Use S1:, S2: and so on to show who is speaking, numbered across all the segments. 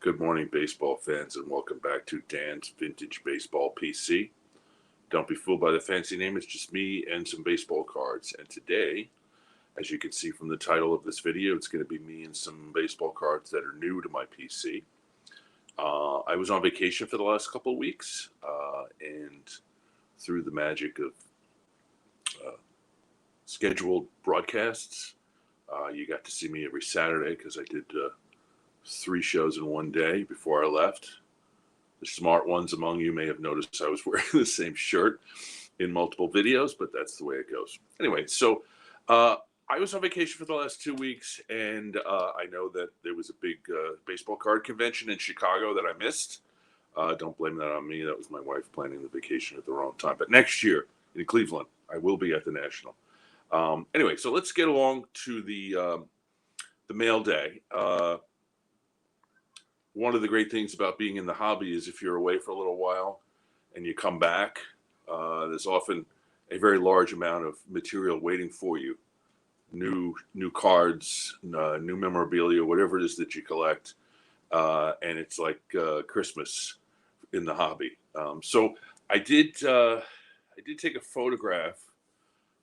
S1: Good morning, baseball fans, and welcome back to Dan's Vintage Baseball PC. Don't be fooled by the fancy name. It's just me and some baseball cards. And today, as you can see from the title of this video, it's going to be me and some baseball cards that are new to my PC. I was on vacation for the last couple of weeks, and through the magic of scheduled broadcasts, you got to see me every Saturday because I did 3 shows in one day before I left. The smart ones among you may have noticed I was wearing the same shirt in multiple videos, but that's the way it goes. Anyway, so I was on vacation for the last 2 weeks, and I know that there was a big baseball card convention in Chicago that I missed. Don't blame that on me. That was my wife planning the vacation at the wrong time. But next year in Cleveland, I will be at the National. Anyway, so let's get along to the mail day. One of the great things about being in the hobby is if you're away for a little while and you come back, there's often a very large amount of material waiting for you. New cards, new memorabilia, whatever it is that you collect. And it's like Christmas in the hobby. So I did take a photograph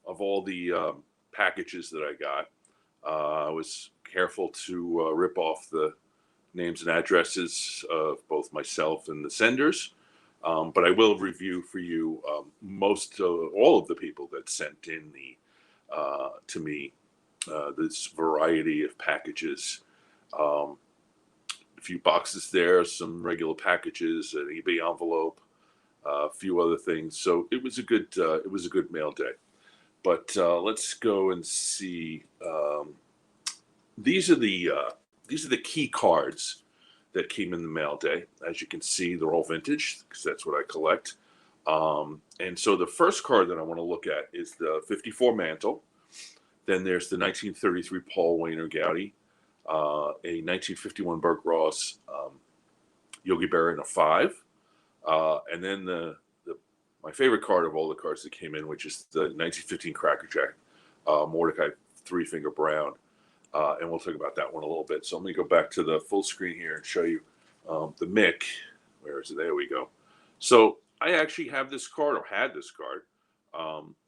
S1: of all the packages that I got. I was careful to rip off the names and addresses of both myself and the senders, but I will review for you all of the people that sent in to me this variety of packages. A few boxes there, some regular packages, an eBay envelope, a few other things. So it was a good mail day. But let's go and see. These are the key cards that came in the mail day. As you can see, they're all vintage because that's what I collect. And so the first card that I want to look at is the 54 Mantle. Then there's the 1933 Paul Waner Goudey, a 1951 Bert Ross Yogi Berra in a 5, and then my favorite card of all the cards that came in, which is the 1915 Cracker Jack Mordecai 3-Finger Brown. And we'll talk about that one a little bit. So let me go back to the full screen here and show you the Mick. Where is it? There we go. So I actually have this card, or had this card,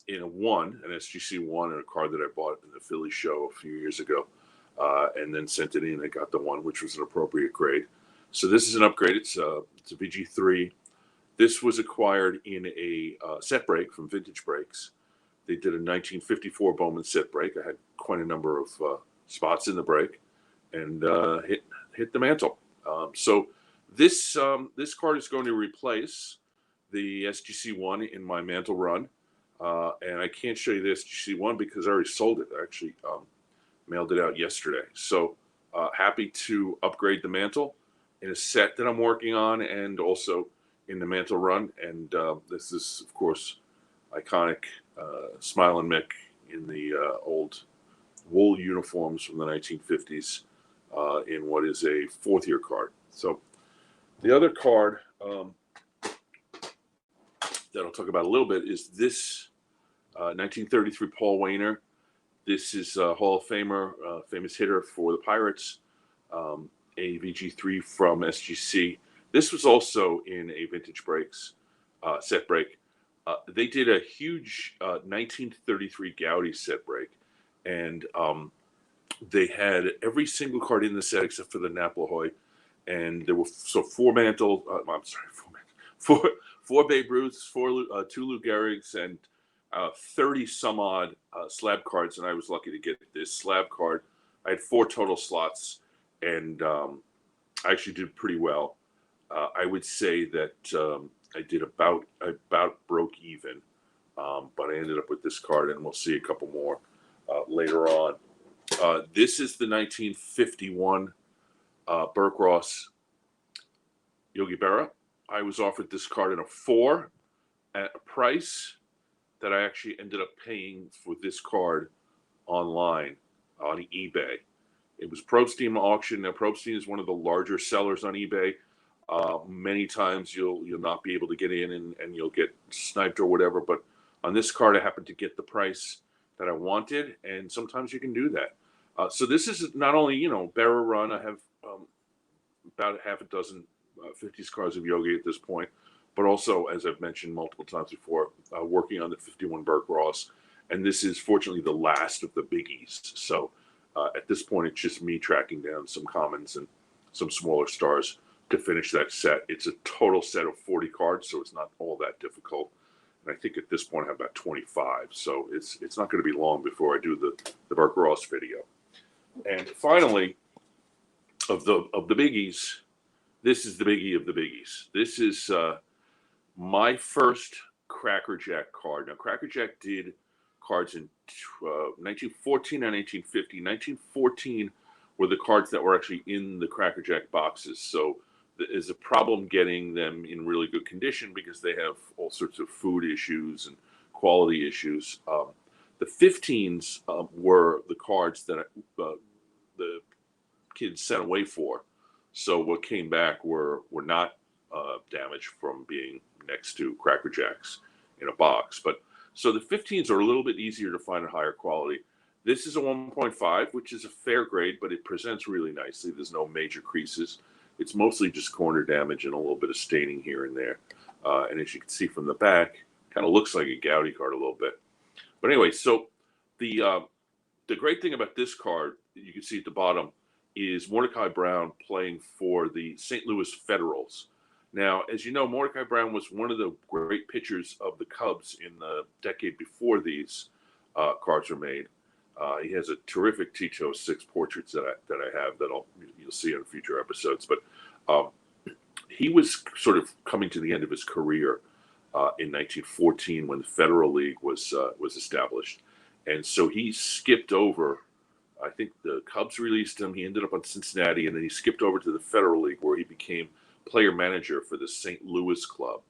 S1: in an SGC 1, and a card that I bought in the Philly show a few years ago, and then sent it in. I got the 1, which was an appropriate grade. So this is an upgrade. It's a VG3. This was acquired in a set break from Vintage Breaks. They did a 1954 Bowman set break. I had quite a number of spots in the break, and hit the mantle. So this card is going to replace the SGC 1 in my mantle run, and I can't show you the SGC 1 because I already sold it. I actually mailed it out yesterday. So happy to upgrade the mantle in a set that I'm working on, and also in the mantle run. And this is, of course, iconic Smilin' Mick in the old wool uniforms from the 1950s in what is a 4th-year card. So the other card that I'll talk about a little bit is this 1933 Paul Waner. This is a Hall of Famer, famous hitter for the Pirates, a VG3 from SGC. This was also in a Vintage Breaks set break. They did a huge 1933 Goudey set break, and they had every single card in the set except for the Naplohoy, and there were 4 Mantle. I'm sorry, 4 Babe Ruths, 2 Lou Gehrigs, and 30 some odd slab cards. And I was lucky to get this slab card. I had 4 total slots, and I actually did pretty well. I would say that I did about broke even, but I ended up with this card, and we'll see a couple more later on. This is the 1951 Bert Ross Yogi Berra. I was offered this card in a 4 at a price that I actually ended up paying for this card online on eBay. It was Probstein auction. Now, Probstein is one of the larger sellers on eBay. Many times you'll not be able to get in, and you'll get sniped or whatever. But on this card, I happened to get the price that I wanted, and sometimes you can do that. So this is not only Berra run. I have about half a dozen 50s cards of Yogi at this point, but also, as I've mentioned multiple times before, working on the 51 Burke Ross. And this is fortunately the last of the biggies. So at this point, it's just me tracking down some commons and some smaller stars to finish that set. It's a total set of 40 cards, so it's not all that difficult. And I think at this point I have about 25. So it's not going to be long before I do the Burke Ross video. And finally, of the biggies, this is the biggie of the biggies. This is my first Cracker Jack card. Now, Cracker Jack did cards in 1914 and 1950. 1914 were the cards that were actually in the Cracker Jack boxes. So there's a problem getting them in really good condition because they have all sorts of food issues and quality issues. The 15s were the cards that the kids sent away for. So what came back were not damaged from being next to Cracker Jacks in a box. But so the 15s are a little bit easier to find at higher quality. This is a 1.5, which is a fair grade, but it presents really nicely. There's no major creases. It's mostly just corner damage and a little bit of staining here and there. And as you can see from the back, kind of looks like a Gowdy card a little bit. But anyway, so the great thing about this card, you can see at the bottom, is Mordecai Brown playing for the St. Louis Federals. Now, as you know, Mordecai Brown was one of the great pitchers of the Cubs in the decade before these cards were made. He has a terrific Tito 6 portraits that I have that you'll see on future episodes. But he was sort of coming to the end of his career in 1914 when the Federal League was established, and so he skipped over. I think the Cubs released him. He ended up on Cincinnati, and then he skipped over to the Federal League where he became player manager for the St. Louis club.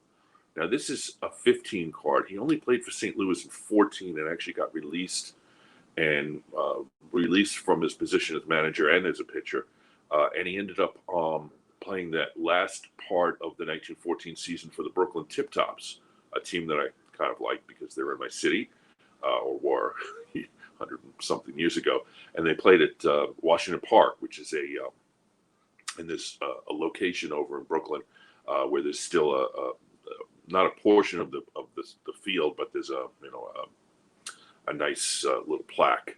S1: Now, this is a 15 card. He only played for St. Louis in 14 and actually got released from his position as manager and as a pitcher. And he ended up playing that last part of the 1914 season for the Brooklyn Tip Tops, a team that I kind of liked because they were in my city, or were 100 something years ago. And they played at Washington Park, which is a location over in Brooklyn where there's still not a portion of the field, but there's a nice little plaque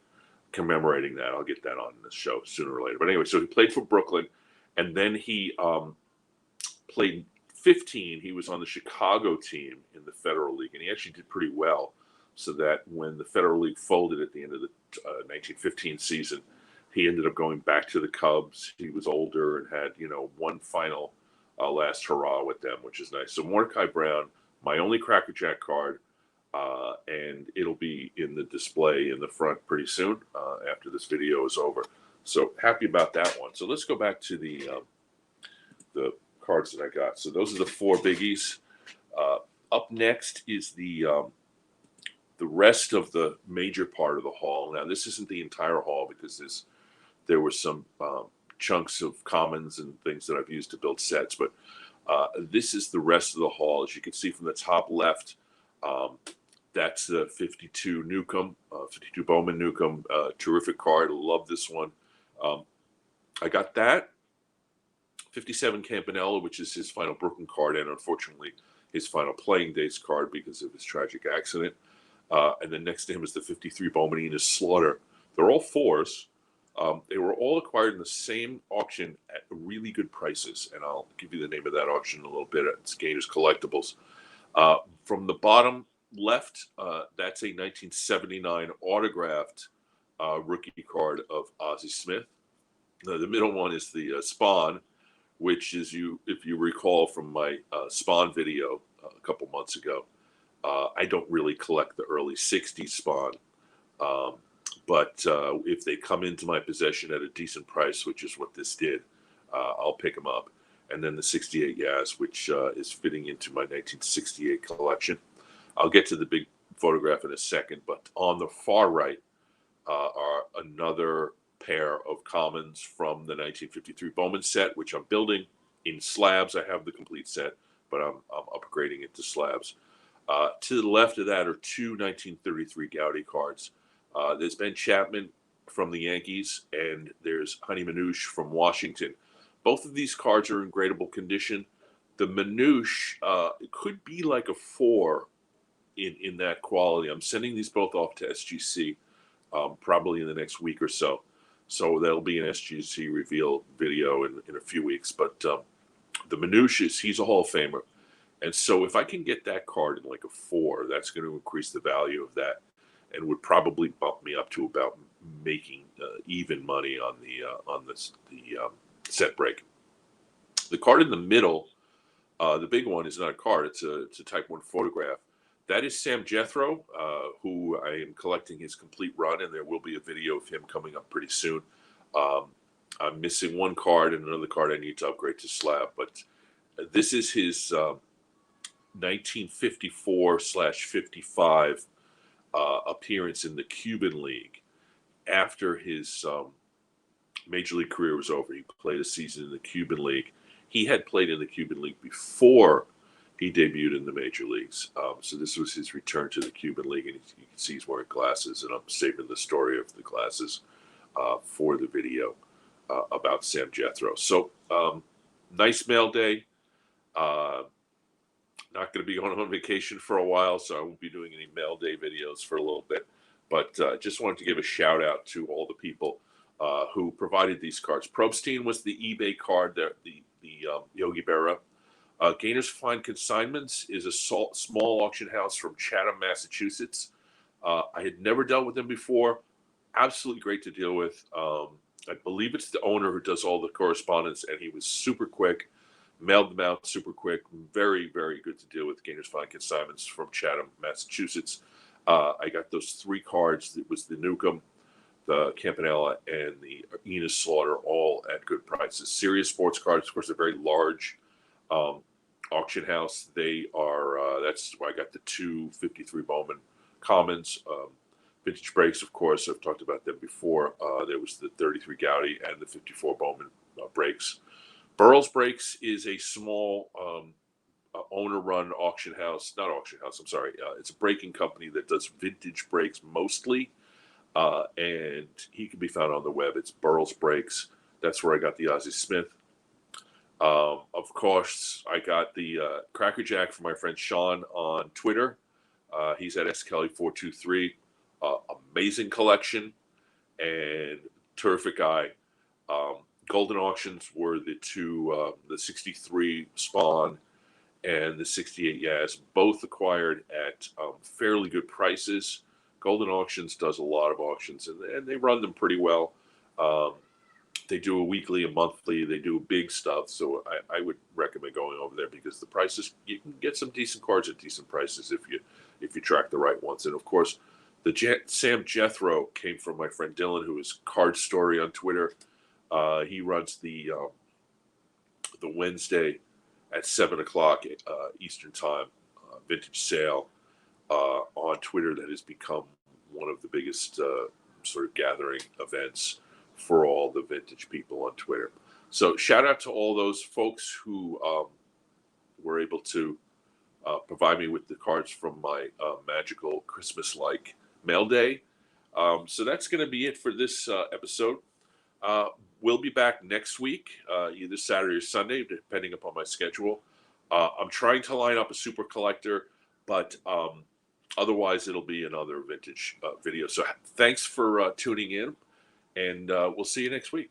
S1: commemorating that. I'll get that on the show sooner or later. But anyway, so he played for Brooklyn, and then he played 15. He was on the Chicago team in the Federal League, and he actually did pretty well. So that when the Federal League folded at the end of the 1915 season, he ended up going back to the Cubs. He was older and had, one final last hurrah with them, which is nice. So Mordecai Brown, my only Cracker Jack card, and it'll be in the display in the front pretty soon after this video is over. So happy about that one. So let's go back to the cards that I got. So those are the 4 biggies. Up next is the rest of the major part of the haul. Now, this isn't the entire haul because there were some chunks of commons and things that I've used to build sets, but this is the rest of the haul. As you can see from the top left, that's the 52 Newcomb, 52 Bowman Newcomb, terrific card. Love this one. I got that. 57 Campanella, which is his final Brooklyn card, and unfortunately his final playing days card because of his tragic accident. And then next to him is the 53 Bowman Enos Slaughter. They're all 4s. They were all acquired in the same auction at really good prices, and I'll give you the name of that auction in a little bit. It's Gators Collectibles. From the bottom left, that's a 1979 autographed rookie card of Ozzie Smith. The middle one is the Spawn, which is, if you recall from my Spawn video a couple months ago, I don't really collect the early 60s Spawn. But if they come into my possession at a decent price, which is what this did, I'll pick them up. And then the 68 Yaz, which is fitting into my 1968 collection. I'll get to the big photograph in a second, but on the far right are another pair of commons from the 1953 Bowman set, which I'm building in slabs. I have the complete set, but I'm upgrading it to slabs. To the left of that are 2 1933 Gowdy cards. There's Ben Chapman from the Yankees, and there's Honey Manouche from Washington. Both of these cards are in gradable condition. The Manouche it could be like a 4 in that quality. I'm sending these both off to SGC probably in the next week or so. So that'll be an SGC reveal video in a few weeks. But the Manouche he's a Hall of Famer. And so if I can get that card in like a 4, that's going to increase the value of that and would probably bump me up to about making even money on the set break. The card in the middle, the big one, is not a card. It's a Type 1 photograph. That is Sam Jethro, who I am collecting his complete run, and there will be a video of him coming up pretty soon. I'm missing one card and another card I need to upgrade to slab, but this is his 1954/55 appearance in the Cuban League. After his Major League career was over, he played a season in the Cuban League. He had played in the Cuban League before he debuted in the major leagues. So this was his return to the Cuban League, and you can see he's wearing glasses, and I'm saving the story of the glasses for the video about Sam Jethro. So nice mail day. Not going to be going on vacation for a while, so I won't be doing any mail day videos for a little bit. But just wanted to give a shout out to all the people who provided these cards. Probstein was the eBay card, the Yogi Berra. Gainers Fine Consignments is a small auction house from Chatham, Massachusetts. I had never dealt with them before. Absolutely great to deal with. I believe it's the owner who does all the correspondence, and he was super quick. Mailed them out super quick. Very, very good to deal with. Gainers Fine Consignments from Chatham, Massachusetts. I got those 3 cards. It was the Newcomb, the Campanella, and the Enos Slaughter, all at good prices. Serious Sports Cards, of course, a very large auction house. They are, that's why I got the 2 53 Bowman Commons. Vintage Breaks, of course, I've talked about them before. There was the 33 Gowdy and the 54 Bowman Breaks. Burroughs Breaks is a small owner-run auction house. Not auction house, I'm sorry. It's a breaking company that does vintage breaks mostly. And he can be found on the web. It's Burroughs Breaks. That's where I got the Ozzie Smith. Of course, I got the Cracker Jack from my friend Sean on Twitter. He's at skelly423. Amazing collection and terrific guy. Golden Auctions were the 2, the 63 Spawn and the 68 Yaz, both acquired at fairly good prices. Golden Auctions does a lot of auctions, and they run them pretty well. They do a weekly, a monthly. They do big stuff, so I would recommend going over there because the prices, you can get some decent cards at decent prices if you track the right ones. And of course, the Sam Jethro came from my friend Dylan, who is Card Story on Twitter. He runs the Wednesday at 7:00 Eastern Time vintage sale on Twitter that has become one of the biggest sort of gathering events for all the vintage people on Twitter. So shout out to all those folks who were able to provide me with the cards from my magical Christmas-like mail day. So that's going to be it for this episode. We'll be back next week, either Saturday or Sunday, depending upon my schedule. I'm trying to line up a super collector, but otherwise it'll be another vintage video. So thanks for tuning in, and we'll see you next week.